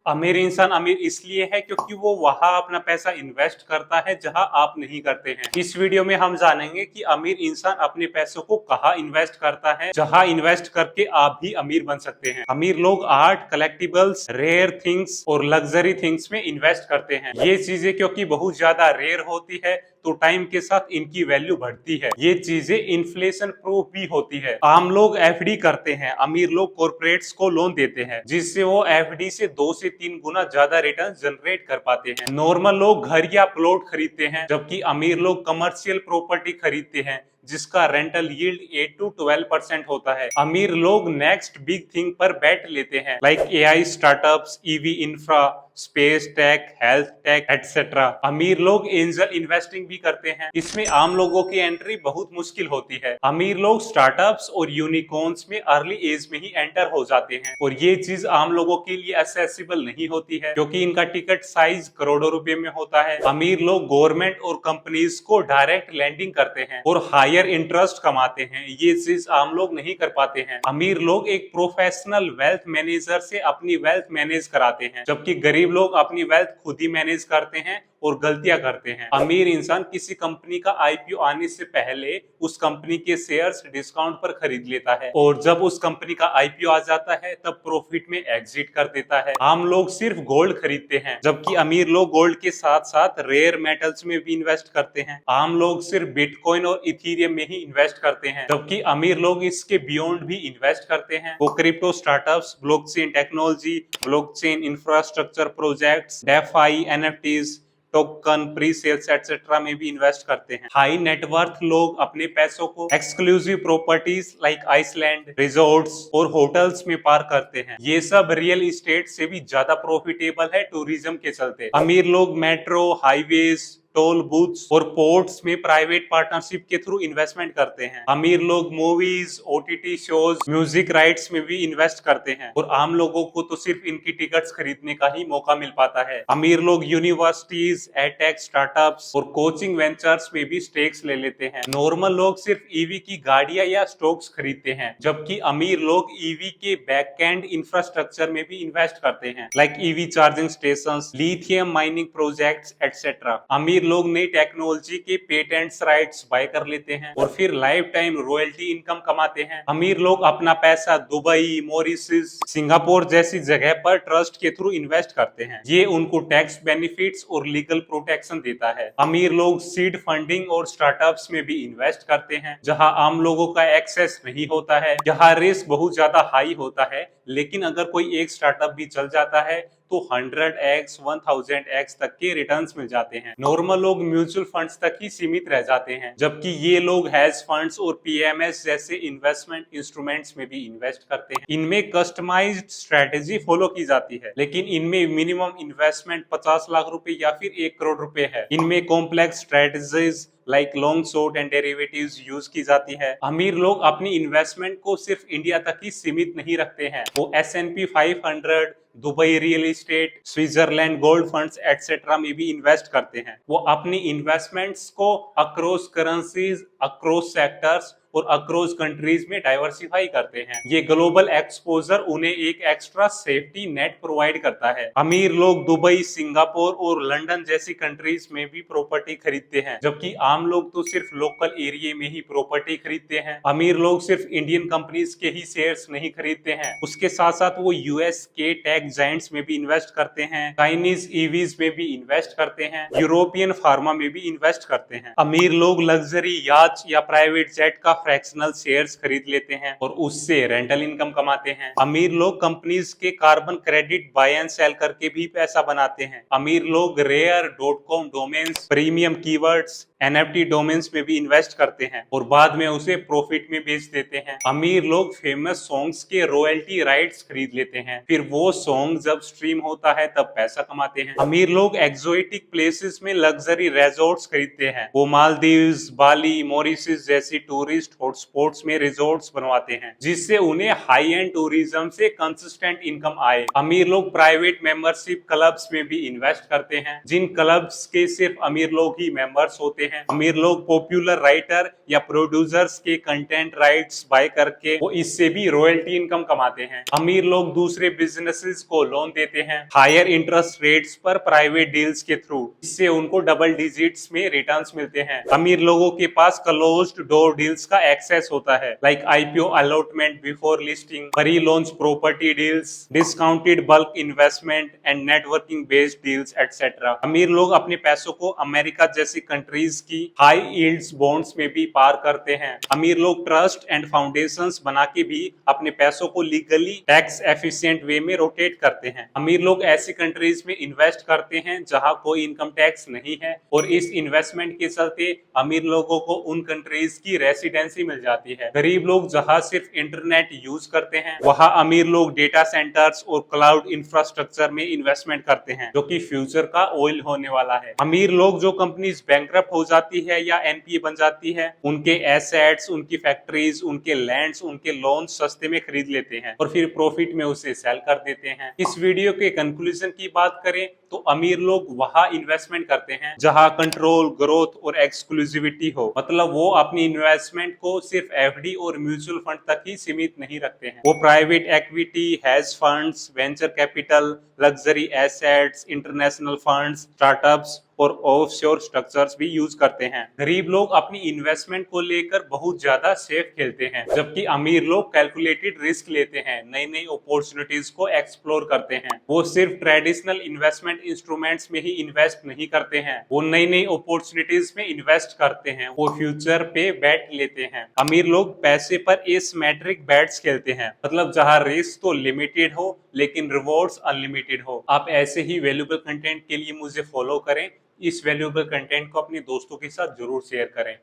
अमीर इंसान अमीर इसलिए है क्योंकि वो वहां अपना पैसा इन्वेस्ट करता है जहां आप नहीं करते हैं। इस वीडियो में हम जानेंगे कि अमीर इंसान अपने पैसों को कहाँ इन्वेस्ट करता है जहां इन्वेस्ट करके आप भी अमीर बन सकते हैं। अमीर लोग आर्ट, कलेक्टिबल्स, रेयर थिंग्स और लग्जरी थिंग्स में इन्वेस्ट करते हैं। ये चीजें क्योंकि बहुत ज्यादा रेयर होती है तो टाइम के साथ इनकी वैल्यू बढ़ती है। ये चीजें इन्फ्लेशन प्रूफ भी होती है। आम लोग एफडी करते हैं, अमीर लोग कॉर्पोरेट्स को लोन देते हैं जिससे वो एफडी से 2 से 3 गुना ज्यादा रिटर्न जनरेट कर पाते हैं। नॉर्मल लोग घर या प्लॉट खरीदते हैं जबकि अमीर लोग कमर्शियल प्रॉपर्टी खरीदते हैं जिसका रेंटल यील्ड 8 to 12% होता है। अमीर लोग नेक्स्ट बिग थिंग पर बैट लेते हैं like AI startups, EV infra, space tech, health take etcetera. अमीर लोग एंजल इन्वेस्टिंग भी करते हैं। इसमें आम लोगों की एंट्री बहुत मुश्किल होती है। अमीर लोग स्टार्टअप्स और यूनिकॉर्न्स में अर्ली एज में ही एंटर हो जाते हैं और ये चीज आम लोगों के लिए एक्सेसिबल नहीं होती है क्योंकि इनका टिकट साइज करोड़ों रुपए में होता है। अमीर लोग गवर्नमेंट और कंपनीज को डायरेक्ट लैंडिंग करते हैं और हायर इंटरेस्ट कमाते हैं। ये चीज आम लोग नहीं कर पाते हैं। अमीर लोग एक प्रोफेशनल वेल्थ मैनेजर से अपनी वेल्थ मैनेज कराते हैं जबकि गरीब लोग अपनी वेल्थ खुद ही मैनेज करते हैं और गलतियां करते हैं। अमीर इंसान किसी कंपनी का आईपीओ आने से पहले उस कंपनी के शेयर्स डिस्काउंट पर खरीद लेता है और जब उस कंपनी का आईपीओ आ जाता है तब प्रॉफिट में एग्जिट कर देता है। आम लोग सिर्फ गोल्ड खरीदते हैं जबकि अमीर लोग गोल्ड के साथ साथ रेयर मेटल्स में भी इन्वेस्ट करते हैं। आम लोग सिर्फ बिटकॉइन और इथीरियम में ही इन्वेस्ट करते हैं जबकि अमीर लोग इसके बियॉन्ड भी इन्वेस्ट करते हैं। वो crypto startups, blockchain technology, blockchain infrastructure projects, DeFi, NFTs, token, pre sales etcetera में भी इन्वेस्ट करते हैं। हाई नेटवर्थ लोग अपने पैसों को exclusive properties like Iceland, resorts और होटल्स में पार करते हैं। ये सब रियल इस्टेट से भी ज्यादा प्रॉफिटेबल है टूरिज्म के चलते। अमीर लोग मेट्रो, हाईवेज, टोल बूथ्स और पोर्ट्स में प्राइवेट पार्टनरशिप के थ्रू इन्वेस्टमेंट करते हैं। अमीर लोग movies, OTT shows, music rights में भी इन्वेस्ट करते हैं और आम लोगों को तो सिर्फ इनकी टिकट्स खरीदने का ही मौका मिल पाता है। अमीर लोग यूनिवर्सिटीज, एडटेक स्टार्टअप्स और कोचिंग वेंचर्स में भी स्टेक्स ले लेते हैं। नॉर्मल लोग सिर्फ ईवी की गाड़ियां या स्टॉक्स खरीदते हैं जबकि अमीर लोग ईवी के बैकएंड इंफ्रास्ट्रक्चर में भी इन्वेस्ट करते हैं like EV charging station, lithium mining projects etcetera. अमीर लोग नई टेक्नोलॉजी के पेटेंट्स राइट्स बाय कर लेते हैं और फिर लाइफ टाइम रॉयल्टी इनकम कमाते हैं। अमीर लोग अपना पैसा दुबई, मॉरिशस, सिंगापुर जैसी जगह पर ट्रस्ट के थ्रू इन्वेस्ट करते हैं। ये उनको टैक्स बेनिफिट्स और लीगल प्रोटेक्शन देता है। अमीर लोग सीड फंडिंग और स्टार्टअप्स में भी इन्वेस्ट करते हैं जहां आम लोगों का एक्सेस नहीं होता है। यहाँ रिस्क बहुत ज्यादा हाई होता है लेकिन अगर कोई एक स्टार्टअप भी चल जाता है तो 100x, 1000x तक के रिटर्न्स मिल जाते हैं। नॉर्मल लोग म्यूचुअल फंड्स तक ही सीमित रह जाते हैं जबकि ये लोग हेज फंड्स और पीएमएस जैसे इन्वेस्टमेंट इंस्ट्रूमेंट्स में भी इन्वेस्ट करते हैं। इनमें कस्टमाइज्ड स्ट्रेटेजी फॉलो की जाती है लेकिन इनमें मिनिमम इन्वेस्टमेंट 50 लाख रुपए या फिर 1 करोड़ रुपए है। इनमें complex strategies like long short and derivatives use की जाती है। अमीर लोग अपनी इन्वेस्टमेंट को सिर्फ इंडिया तक ही सीमित नहीं रखते हैं। वो S&P 500, Dubai real estate, Switzerland gold funds etcetera में भी इन्वेस्ट करते हैं। वो अपनी इन्वेस्टमेंट्स को अक्रॉस करेंसीज, अक्रॉस सेक्टर्स और अक्रॉस कंट्रीज में डाइवर्सिफाई करते हैं। ये ग्लोबल एक्सपोजर उन्हें एक एक्स्ट्रा सेफ्टी नेट प्रोवाइड करता है। अमीर लोग दुबई, सिंगापुर और लंदन जैसी कंट्रीज में भी प्रॉपर्टी खरीदते हैं जबकि आम लोग तो सिर्फ लोकल एरिया में ही प्रॉपर्टी खरीदते हैं। अमीर लोग सिर्फ इंडियन कंपनीज के ही शेयर्स नहीं खरीदते हैं, उसके साथ साथ वो यूएस के टेक जायंट्स में भी इन्वेस्ट करते हैं, चाइनीज ईवीज में भी इन्वेस्ट करते हैं, यूरोपियन फार्मा में भी इन्वेस्ट करते हैं। अमीर लोग लग्जरी याच या प्राइवेट जेट का फ्रैक्शनल शेयर्स खरीद लेते हैं और उससे रेंटल इनकम कमाते हैं। अमीर लोग कंपनीज के carbon credit buy and sell करके भी पैसा बनाते हैं। अमीर लोग rare.com domains, premium keywords, NFT domains में भी इन्वेस्ट करते हैं और बाद में उसे प्रॉफिट में बेच देते हैं। अमीर लोग फेमस सॉन्ग्स के रॉयल्टी राइट्स खरीद लेते हैं, फिर वो सॉन्ग जब स्ट्रीम होता है तब पैसा कमाते हैं। अमीर लोग एक्सोटिक प्लेसेस में लग्जरी रिजॉर्ट्स खरीदते हैं। वो मालदीव्स, बाली, मॉरिशस जैसी टूरिस्ट हॉटस्पॉट्स में रिजॉर्ट्स बनवाते हैं जिससे उन्हें हाई एंड टूरिज्म से कंसिस्टेंट इनकम आए। अमीर लोग प्राइवेट मेंबरशिप क्लब्स में भी इन्वेस्ट करते हैं जिन क्लब्स के सिर्फ अमीर लोग ही मेंबर्स होते हैं। अमीर लोग पॉपुलर राइटर या प्रोड्यूसर्स के कंटेंट राइट्स बाय करके वो इससे भी रॉयल्टी इनकम कमाते हैं। अमीर लोग दूसरे बिजनेसेस को लोन देते हैं हायर इंटरेस्ट रेट्स पर प्राइवेट डील्स के थ्रू, इससे उनको डबल डिजिट्स में रिटर्न्स मिलते हैं। अमीर लोगों के पास क्लोज्ड डोर डील्स का एक्सेस होता है, like IPO allotment before listing, free loans, property deals, discounted bulk investment and networking based deals etcetera. अमीर लोग अपने पैसों को अमेरिका जैसी कंट्रीज की हाई यील्ड्स बॉन्ड्स में भी पार करते हैं। अमीर लोग ट्रस्ट एंड फाउंडेशंस बना के भी अपने पैसों को लीगली टैक्स एफिशिएंट वे में रोटेट करते हैं। अमीर लोग ऐसी कंट्रीज में इन्वेस्ट करते हैं जहां कोई इनकम टैक्स नहीं है, और इस इन्वेस्टमेंट के चलते अमीर लोगों को उन कंट्रीज की रेसिडेंसी मिल जाती है। गरीब लोग जहां सिर्फ इंटरनेट यूज करते हैं, वहां अमीर लोग डेटा सेंटर्स और क्लाउड इंफ्रास्ट्रक्चर में इन्वेस्टमेंट करते हैं, जो कि फ्यूचर का ऑयल होने वाला है। अमीर लोग जो कंपनीज बैंकरप्ट हो जाती है या एनपीए बन जाती है, उनके एसेट्स, उनकी फैक्ट्रीज, उनके लैंड्स, उनके लोन सस्ते में खरीद लेते हैं और फिर प्रॉफिट में उसे सेल कर देते हैं। इस वीडियो के कंक्लूजन की बात करें तो अमीर लोग वहां इन्वेस्टमेंट करते हैं जहां कंट्रोल, ग्रोथ और एक्सक्लूसिविटी हो, मतलब वो अपनी इन्वेस्टमेंट को सिर्फ एफडी और म्यूचुअल फंड तक ही सीमित नहीं रखते हैं। वो private equity, hedge funds, venture capital, luxury assets, international funds, startups और ऑफशोर स्ट्रक्चर्स भी यूज करते हैं। गरीब लोग अपनी इन्वेस्टमेंट को लेकर बहुत ज्यादा सेफ खेलते हैं, जबकि अमीर लोग कैलकुलेटेड रिस्क लेते हैं, नई नई अपॉर्चुनिटीज को एक्सप्लोर करते हैं। वो सिर्फ ट्रेडिशनल इन्वेस्टमेंट इंस्ट्रूमेंट्स में ही इन्वेस्ट नहीं करते हैं, वो नई नई अपॉर्चुनिटीज में इन्वेस्ट करते हैं, वो फ्यूचर पे बेट लेते हैं। अमीर लोग पैसे पर एसिमेट्रिक बेट्स खेलते हैं, मतलब जहां रिस्क तो लिमिटेड हो लेकिन रिवॉर्ड्स अनलिमिटेड हो। आप ऐसे ही वैल्यूएबल कंटेंट के लिए मुझे फॉलो करें। इस वैल्यूएबल कंटेंट को अपने दोस्तों के साथ जरूर शेयर करें।